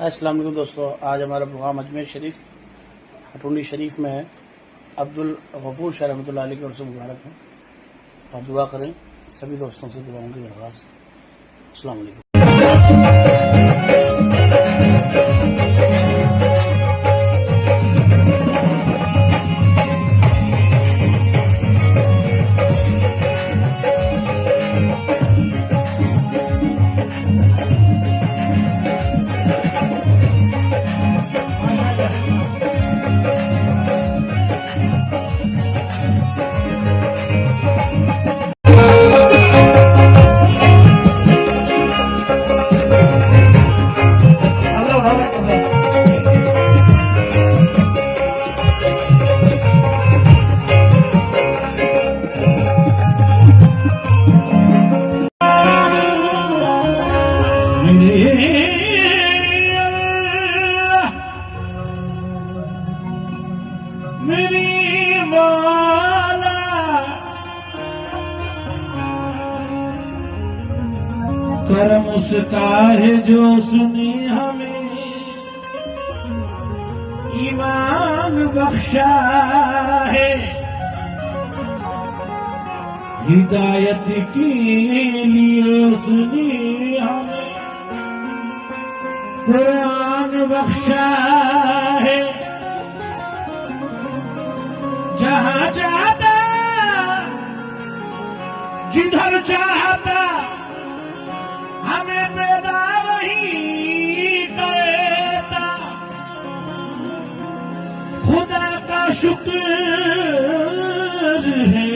अस्सलाम वालेकुम दोस्तों, आज हमारा प्रोग्राम अजमेर शरीफ हटुंडी शरीफ में है। अब्दुल गफूर शाह रहमतुल्लाह अलैह की ओर से मुबारक है और दुआ करें। सभी दोस्तों से दुआओं की दरख्वास्त। अस्सलाम वालेकुम। मेरी मौला करम उसका है जो सुनी हमें ईमान बख्शा है, हिदायत के लिए सुनी हमें कुरान बख्शा है। जहाँ चाहता जिधर चाहता हमें पैदा वही करता, खुदा का शुक्र है।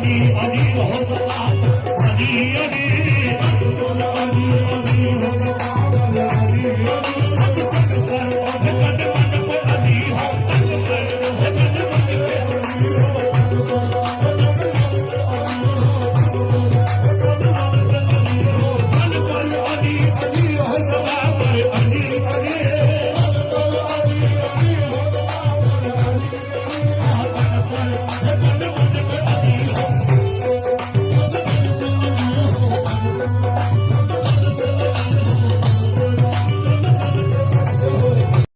Ali, Ali,